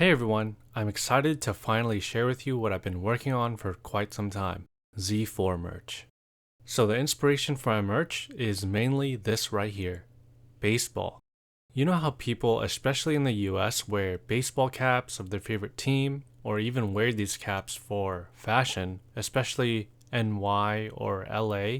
Hey everyone, I'm excited to finally share with you what I've been working on for quite some time, Z4 merch. So the inspiration for my merch is mainly this right here, baseball. You know how people, especially in the US, wear baseball caps of their favorite team, or even wear these caps for fashion, especially NY or LA?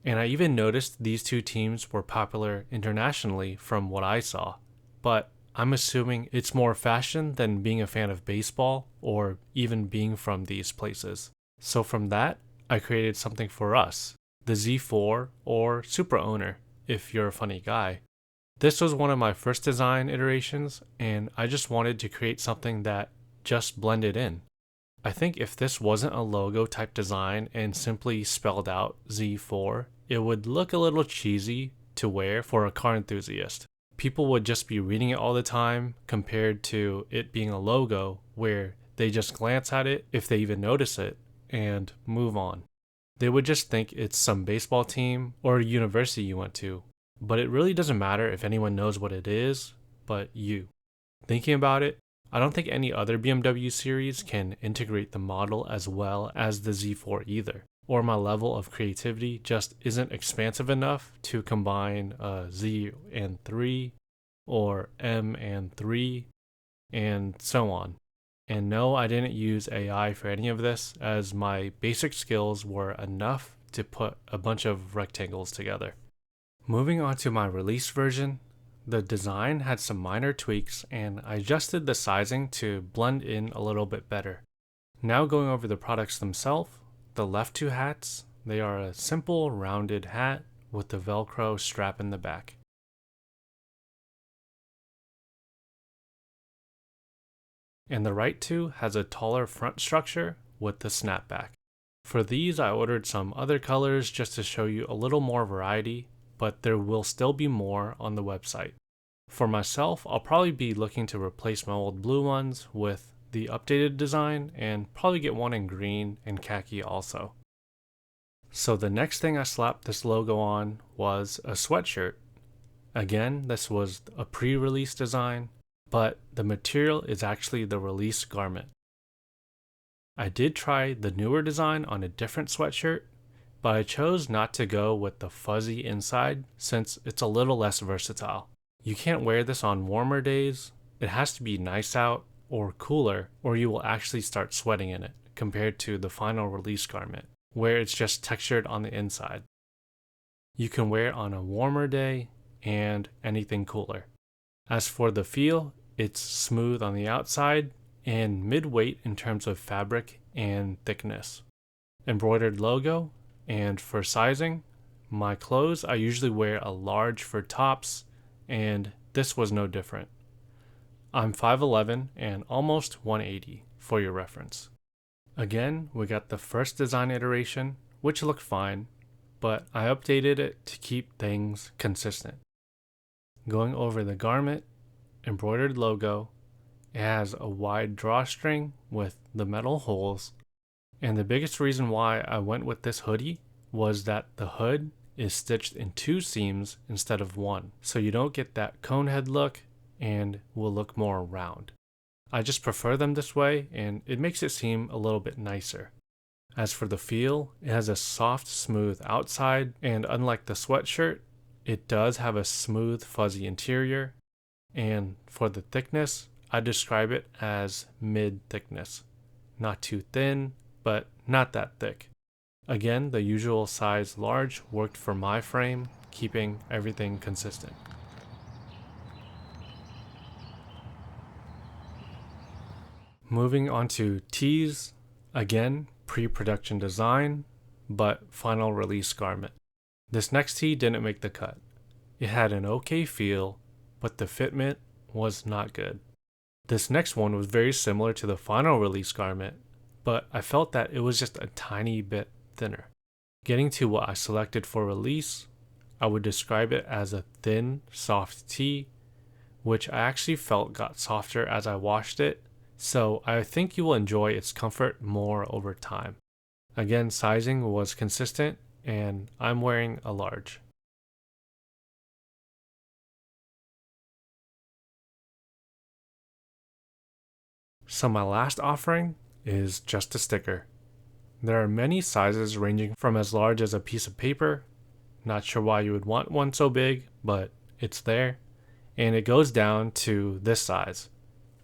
And I even noticed these two teams were popular internationally from what I saw. But I'm assuming it's more fashion than being a fan of baseball or even being from these places. So from that, I created something for us, the Z4 or Supra owner, if you're a funny guy. This was one of my first design iterations, and I just wanted to create something that just blended in. I think if this wasn't a logo type design and simply spelled out Z4, it would look a little cheesy to wear for a car enthusiast. People would just be reading it all the time compared to it being a logo where they just glance at it, if they even notice it, and move on. They would just think it's some baseball team or a university you went to. But it really doesn't matter if anyone knows what it is, but you. Thinking about it, I don't think any other BMW series can integrate the model as well as the Z4 either, or my level of creativity just isn't expansive enough to combine Z and 3 or M and 3 and so on. And no, I didn't use AI for any of this, as my basic skills were enough to put a bunch of rectangles together. Moving on to my release version, the design had some minor tweaks and I adjusted the sizing to blend in a little bit better. Now going over the products themselves, the left two hats, they are a simple rounded hat with the Velcro strap in the back. And the right two has a taller front structure with the snapback. For these I ordered some other colors just to show you a little more variety, but there will still be more on the website. For myself, I'll probably be looking to replace my old blue ones with the updated design and probably get one in green and khaki also. So the next thing I slapped this logo on was a sweatshirt. Again, this was a pre-release design, but the material is actually the release garment. I did try the newer design on a different sweatshirt, but I chose not to go with the fuzzy inside since it's a little less versatile. You can't wear this on warmer days, it has to be nice out or cooler, or you will actually start sweating in it compared to the final release garment, where it's just textured on the inside. You can wear it on a warmer day and anything cooler. As for the feel, it's smooth on the outside and mid-weight in terms of fabric and thickness. Embroidered logo, and for sizing, my clothes I usually wear a large for tops, and this was no different. I'm 5'11 and almost 180 for your reference. Again, we got the first design iteration, which looked fine, but I updated it to keep things consistent. Going over the garment, embroidered logo, it has a wide drawstring with the metal holes, and the biggest reason why I went with this hoodie was that the hood is stitched in two seams instead of one, so you don't get that cone head look and will look more round. I just prefer them this way and it makes it seem a little bit nicer. As for the feel, it has a soft, smooth outside, and unlike the sweatshirt, it does have a smooth, fuzzy interior. And for the thickness, I describe it as mid-thickness. Not too thin, but not that thick. Again, the usual size large worked for my frame, keeping everything consistent. Moving on to tees, again, pre-production design, but final release garment. This next tee didn't make the cut. It had an okay feel, but the fitment was not good. This next one was very similar to the final release garment, but I felt that it was just a tiny bit thinner. Getting to what I selected for release, I would describe it as a thin, soft tee, which I actually felt got softer as I washed it, so I think you will enjoy its comfort more over time. Again, sizing was consistent, and I'm wearing a large. So my last offering is just a sticker. There are many sizes ranging from as large as a piece of paper. Not sure why you would want one so big, but it's there. And it goes down to this size,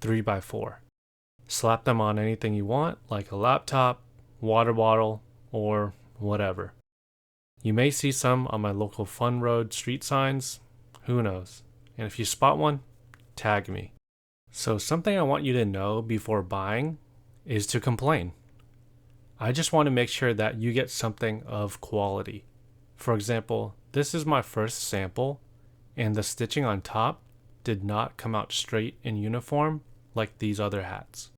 3x4. Slap them on anything you want, like a laptop, water bottle, or whatever. You may see some on my local Fun Road street signs, who knows. And if you spot one, tag me. So something I want you to know before buying is to complain. I just want to make sure that you get something of quality. For example, this is my first sample, and the stitching on top did not come out straight in uniform like these other hats.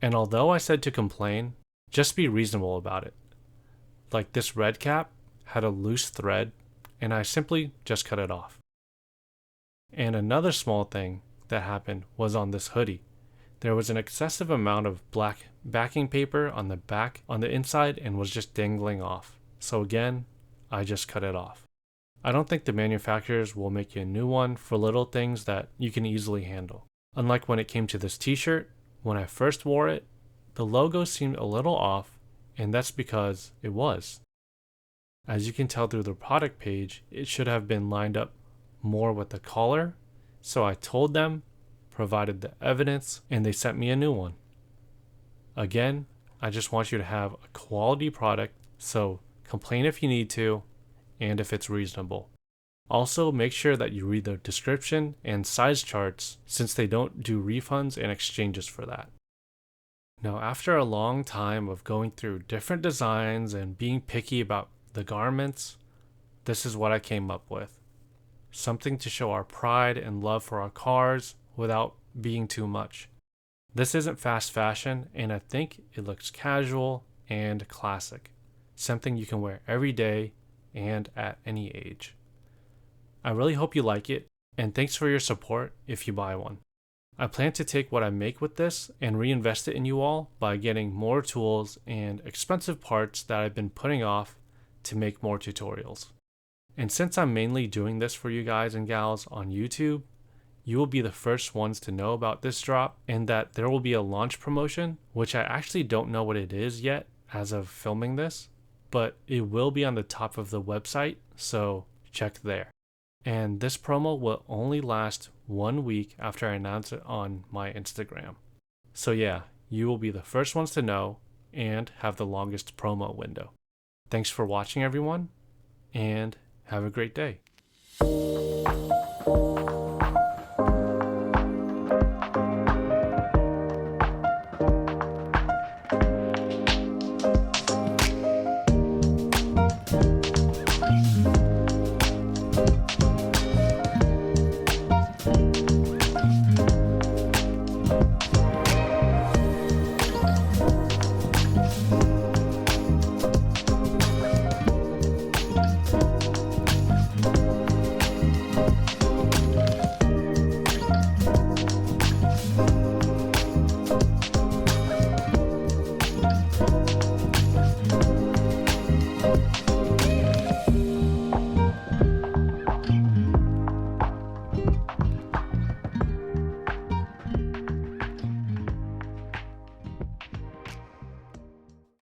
And although I said to complain, just be reasonable about it. Like this red cap had a loose thread, and I simply just cut it off. And another small thing that happened was on this hoodie. There was an excessive amount of black backing paper on the back on the inside and was just dangling off. So again, I just cut it off. I don't think the manufacturers will make you a new one for little things that you can easily handle. Unlike when it came to this t-shirt, when I first wore it, the logo seemed a little off, and that's because it was. As you can tell through the product page, it should have been lined up more with the collar, so I told them, provided the evidence, and they sent me a new one. Again, I just want you to have a quality product, so complain if you need to, and if it's reasonable. Also, make sure that you read the description and size charts, since they don't do refunds and exchanges for that. Now, after a long time of going through different designs and being picky about the garments, this is what I came up with. Something to show our pride and love for our cars without being too much. This isn't fast fashion, and I think it looks casual and classic. Something you can wear every day and at any age. I really hope you like it, and thanks for your support if you buy one. I plan to take what I make with this and reinvest it in you all by getting more tools and expensive parts that I've been putting off to make more tutorials. And since I'm mainly doing this for you guys and gals on YouTube, you will be the first ones to know about this drop, and that there will be a launch promotion, which I actually don't know what it is yet as of filming this, but it will be on the top of the website, so check there. And this promo will only last 1 week after I announce it on my Instagram. So yeah, you will be the first ones to know and have the longest promo window. Thanks for watching, everyone, and have a great day.